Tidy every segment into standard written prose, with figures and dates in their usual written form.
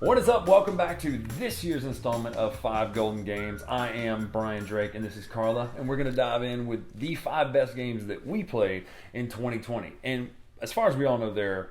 What is up? Welcome back to this year's installment of 5 Golden Games. I am Brian Drake and this is Karla, and we're going to dive in with the 5 best games that we played in 2020. And as far as we all know, they're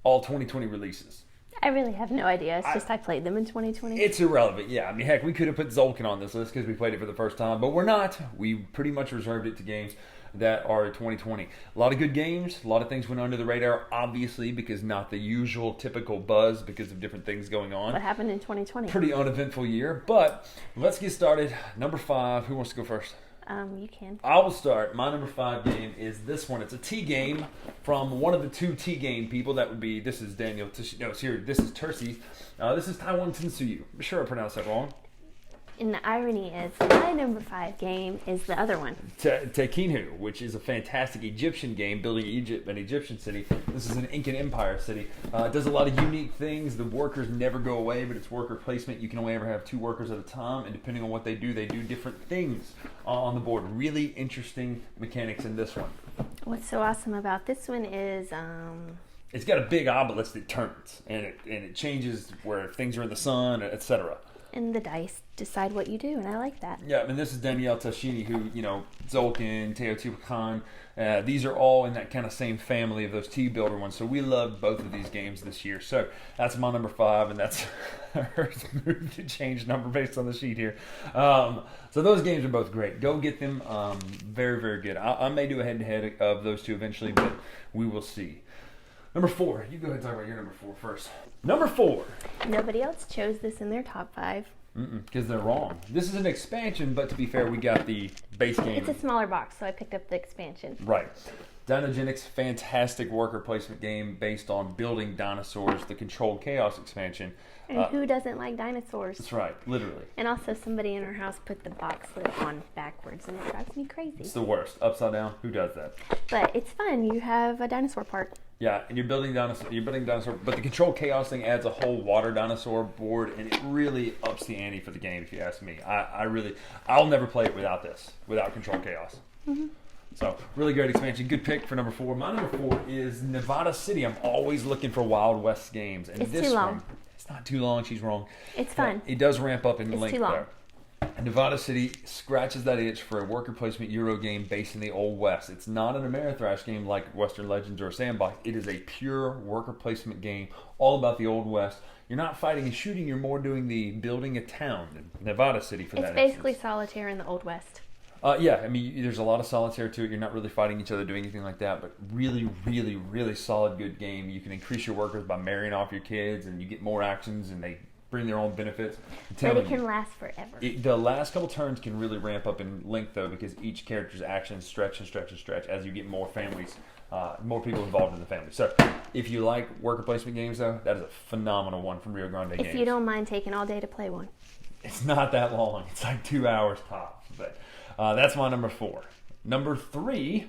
all 2020 releases. I really have no idea. It's just I played them in 2020. It's irrelevant, yeah. I mean, heck, we could have put Zolkin on this list because we played it for the first time, but we're not. We pretty much reserved it to games that are 2020. A lot of good games, a lot of things went under the radar, obviously, because not the usual typical buzz because of different things going on. What happened in 2020? Pretty uneventful year, but let's get started. Number 5, who wants to go first? You can. I will start. My number 5 game is this one. It's a T game from one of the 2 T game people. That would be, this is Daniel, this is Tercy. This is Taiwan Tinsuyu. I'm sure I pronounced that wrong. And the irony is, my number 5 game is the other one. Tequila, which is a fantastic Egyptian game, building Egypt, an Egyptian city. This is an Incan Empire city. It does a lot of unique things. The workers never go away, but it's worker placement. You can only ever have 2 workers at a time, and depending on what they do different things on the board. Really interesting mechanics in this one. What's so awesome about this one is... It's got a big obelisk that turns, and it changes where things are in the sun, etc. And the dice decide what you do, and I like that. Yeah, I mean, this is Danielle Tashini, who, Zolkin, Teotihuacan, these are all in that kind of same family of those T-Builder ones. So we loved both of these games this year. So that's my number 5, and that's her move to change number based on the sheet here. So those games are both great. Go get them. Very, very good. I may do a head-to-head of those 2 eventually, but we will see. Number 4. You go ahead and talk about your number 4 first. Number 4. Nobody else chose this in their top 5. Because they're wrong. This is an expansion, but to be fair, we got the base game. It's a smaller box, so I picked up the expansion. Right. Dinogenix, fantastic worker placement game based on building dinosaurs, the Controlled Chaos expansion. And who doesn't like dinosaurs? That's right, literally. And also somebody in our house put the box lid on backwards, and it drives me crazy. It's the worst. Upside down, who does that? But it's fun. You have a dinosaur part. Yeah, and you're building dinosaur, but the Controlled Chaos thing adds a whole water dinosaur board, and it really ups the ante for the game, if you ask me. I'll never play it without Controlled Chaos. Mm-hmm. So, really great expansion. Good pick for number 4. My number 4 is Nevada City. I'm always looking for Wild West games. And it's this too long. One, it's not too long. She's wrong. It's fun. It does ramp up in it's length, too long. though. Nevada City scratches that itch for a worker placement Euro game based in the Old West. It's not an Ameritrash game like Western Legends or Sandbox. It is a pure worker placement game, all about the Old West. You're not fighting and shooting. You're more doing the building a town in Nevada City for that. It's basically solitaire in the Old West. Yeah, I mean, there's a lot of solitaire to it. You're not really fighting each other, doing anything like that, but really, really, really solid, good game. You can increase your workers by marrying off your kids, and you get more actions, and they bring their own benefits. But it can last forever. The last couple turns can really ramp up in length, though, because each character's actions stretch and stretch and stretch as you get more families, more people involved in the family. So if you like worker placement games, though, that is a phenomenal one from Rio Grande Games. If you don't mind taking all day to play one. It's not that long. It's like 2 hours tops, but... that's my number 4. Number 3,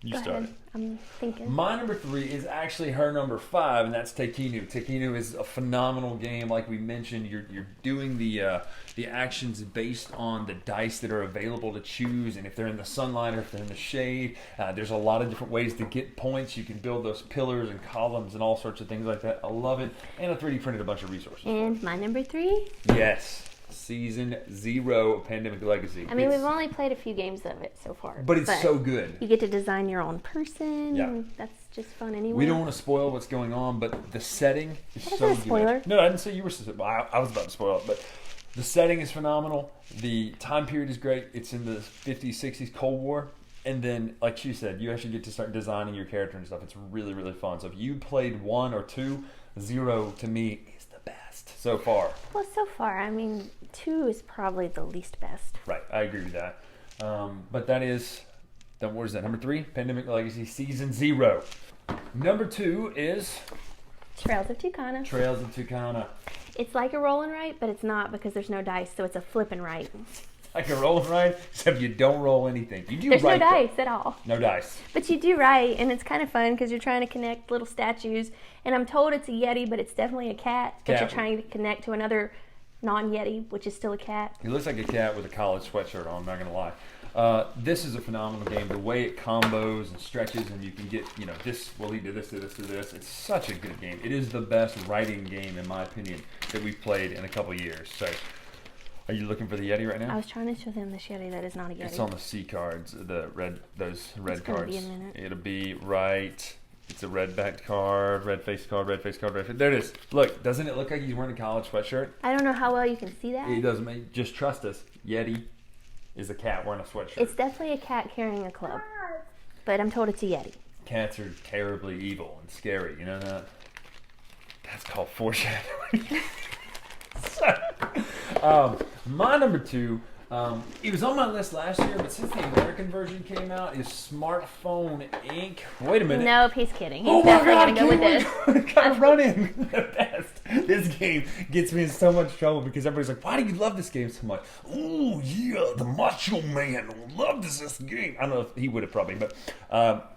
you started. I'm thinking. My number 3 is actually her number 5, and that's Tequila. Tequila is a phenomenal game. Like we mentioned, you're doing the actions based on the dice that are available to choose, and if they're in the sunlight or if they're in the shade. There's a lot of different ways to get points. You can build those pillars and columns and all sorts of things like that. I love it. And I 3D printed a bunch of resources. And my number 3? Yes. Season 0 of Pandemic Legacy. I mean, we've only played a few games of it so far. But it's so good. You get to design your own person. Yeah. And that's just fun anyway. We don't want to spoil what's going on, but the setting is so good. A spoiler. No, I didn't say you were. I was about to spoil it, but the setting is phenomenal. The time period is great. It's in the 50s, 60s Cold War. And then, like she said, you actually get to start designing your character and stuff. It's really, really fun. So if you played 1 or 2, 0 to me is the best so far. Well, so far, I mean, 2 is probably the least best. Right, I agree with that. But that is, what is that, number 3? Pandemic Legacy Season 0. Number 2 is... Trails of Tucana. Trails of Tucana. It's like a roll and write, but it's not because there's no dice, so it's a flip and write. Like a roll and write, except you don't roll anything. You do There's write no dice at all. No dice. But you do write, and it's kind of fun because you're trying to connect little statues. And I'm told it's a Yeti, but it's definitely a cat that you're trying to connect to another non-Yeti, which is still a cat. He looks like a cat with a college sweatshirt on, I'm not going to lie. This is a phenomenal game. The way it combos and stretches, and you can get, this will lead to this, to this, to this. It's such a good game. It is the best writing game, in my opinion, that we've played in a couple years. So, are you looking for the Yeti right now? I was trying to show them the Yeti that is not a Yeti. It's on the C cards, those red cards. Be a minute. It'll be right. It's a red backed card, red face card, red face card, red face. There it is. Look, doesn't it look like he's wearing a college sweatshirt? I don't know how well you can see that. It doesn't. Just trust us. Yeti is a cat wearing a sweatshirt. It's definitely a cat carrying a club, but I'm told it's a Yeti. Cats are terribly evil and scary. You know that? That's called foreshadowing. My number 2, it was on my list last year, but since the American version came out, is Smartphone Inc. Wait a minute. Nope, he's kidding. He's definitely going to go with this. Gotta run in the best. This game gets me in so much trouble because everybody's like, why do you love this game so much? Oh, yeah, the Macho Man loves this game. I don't know if he would have probably, but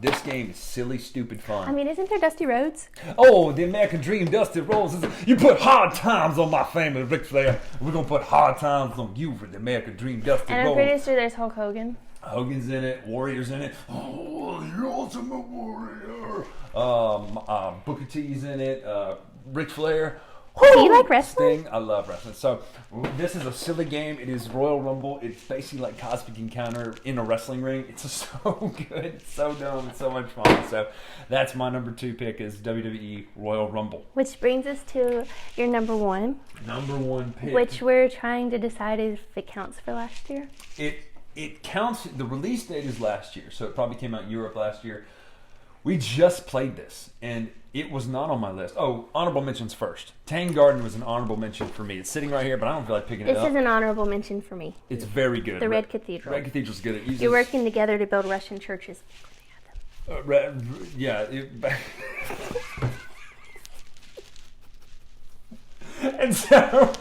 this game is silly, stupid fun. I mean, isn't there Dusty Rhodes? Oh, the American Dream, Dusty Rhodes. You put hard times on my family, Ric Flair. We're going to put hard times on you for the American Dream, Dusty Rhodes. And I'm pretty sure there's Hulk Hogan. Hogan's in it. Warrior's in it. Oh, the Ultimate Warrior. Booker T's in it. Ric Flair. Do you like wrestling? Sting. I love wrestling. So this is a silly game. It is Royal Rumble. It's basically like Cosmic Encounter in a wrestling ring. It's so good. It's so dumb. It's so much fun. So that's my number 2 pick is WWE Royal Rumble. Which brings us to your number 1. Number 1 pick. Which we're trying to decide if it counts for last year. It counts. The release date is last year, so it probably came out in Europe last year. We just played this, and it was not on my list. Oh, honorable mentions first. Tang Garden was an honorable mention for me. It's sitting right here, but I don't feel like picking it up. This is an honorable mention for me. It's very good. The Red Cathedral. Red Cathedral's good. It uses, You're working together to build Russian churches. Yeah. And so,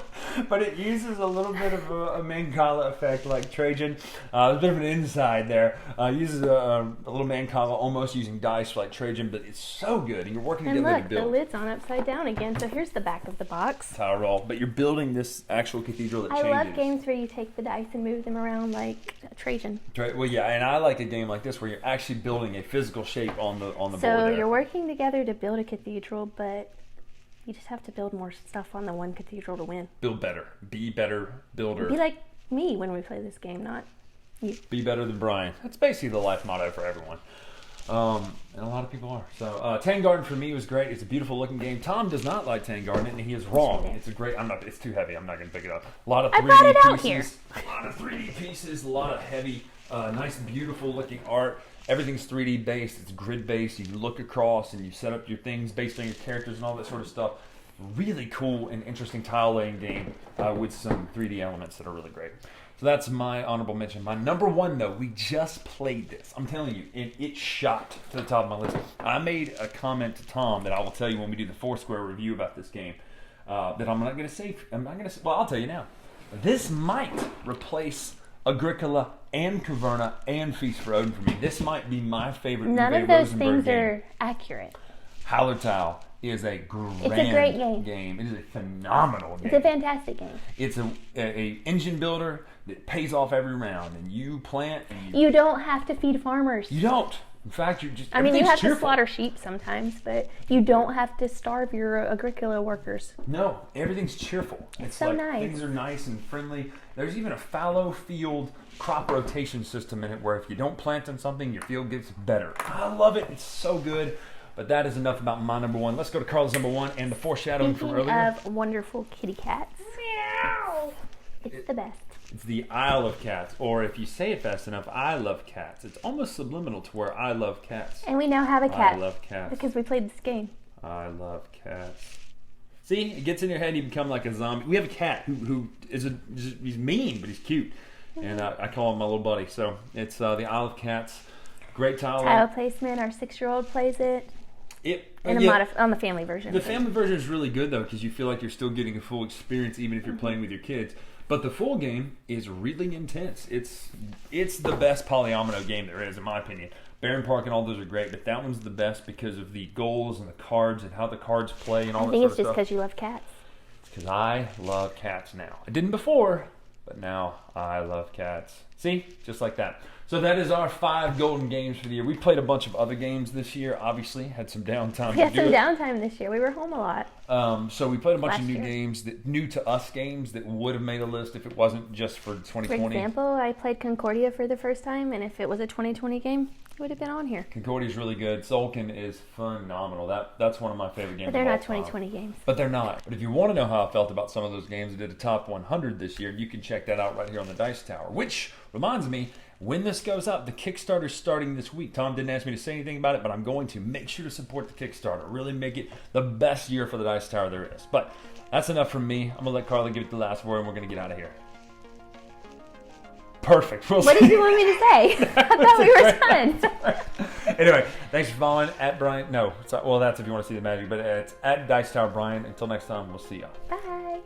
but it uses a little bit of a Mancala effect like Trajan. There's a bit of an inside there. Uses a little Mancala almost using dice like Trajan, but it's so good. And you're working And together look, to build. the lid's on upside down again, so here's the back of the box. Tower roll. But you're building this actual cathedral that I changes. love games where you take the dice and move them around like Trajan. Well, yeah, and I like a game like this where you're actually building a physical shape on the board. So there. you're working together to build a cathedral, but you just have to build more stuff on the one cathedral to win. Build better. Be better builder. Be like me when we play this game, not you. Be better than Bryan. That's basically the life motto for everyone. And a lot of people are. So Tang Garden for me was great. It's a beautiful looking game. Tom does not like Tang Garden, and he is wrong. It's a great. It's too heavy. I'm not going to pick it up. A lot of 3D I brought it out pieces. A lot of 3D pieces. A lot of heavy, nice, beautiful looking art. Everything's 3D based. It's grid based. You look across and you set up your things based on your characters and all that sort of stuff. Really cool and interesting tile laying game with some 3D elements that are really great. So that's my honorable mention. My number 1, though, we just played this. I'm telling you, it shot to the top of my list. I made a comment to Tom that I will tell you when we do the Foursquare review about this game that I'm not going to say. Well, I'll tell you now. This might replace Agricola and Caverna and Feast for Odin for me. This might be my favorite. None of those things are accurate. Howler Tile is a great game. It is a phenomenal game. It's a fantastic game. It's a engine builder that pays off every round, and you plant. And you don't have to feed farmers. You don't. In fact, you're just. I mean, you have cheerful. to slaughter sheep sometimes, but you don't have to starve your Agricola workers. No, everything's cheerful. It's so like nice. Things are nice and friendly. There's even a fallow field crop rotation system in it where if you don't plant on something, your field gets better. I love it. It's so good. But that is enough about my number 1. Let's go to Carla's number 1 and the foreshadowing from earlier. Speaking of wonderful kitty cats. Meow. It's the best. It's the Isle of Cats, or if you say it fast enough, I love cats. It's almost subliminal to where I love cats. And we now have a cat. I love cats. Because we played this game. I love cats. See, it gets in your head and you become like a zombie. We have a cat who is he's mean, but he's cute. And I call him my little buddy. So it's the Isle of Cats. Great tile placement. Our 6-year-old plays it. On the family version. The family version is really good though because you feel like you're still getting a full experience even if you're playing with your kids. But the full game is really intense. It's the best polyomino game there is in my opinion. Baron Park and all those are great, but that one's the best because of the goals and the cards and how the cards play and all that sort of stuff. I think it's just because you love cats. It's because I love cats now. I didn't before, but now I love cats. See? Just like that. So that is our 5 golden games for the year. We played a bunch of other games this year, obviously. Had some downtime We had to do some it. downtime this year. We were home a lot. So we played a bunch of Last new year. games, new to us games that would have made a list if it wasn't just for 2020. For example, I played Concordia for the first time, and if it was a 2020 game, it would have been on here. Concordia is really good. Tzolk'in is phenomenal. That's one of my favorite games. But they're of all not 2020 games. But they're not. But if you want to know how I felt about some of those games, I did a top 100 this year. You can check that out right here on the Dice Tower. Which reminds me, when this goes up, the Kickstarter's starting this week. Tom didn't ask me to say anything about it, but I'm going to. Make sure to support the Kickstarter. Really make it the best year for the Dice Tower there is. But that's enough from me. I'm going to let Karla give it the last word, and we're going to get out of here. Perfect. We'll What see. did you want me to say? I thought we were done. Anyway, thanks for following at Bryan. No, well, that's if you want to see the magic, but it's at Dice Tower Bryan. Until next time, we'll see y'all. Bye.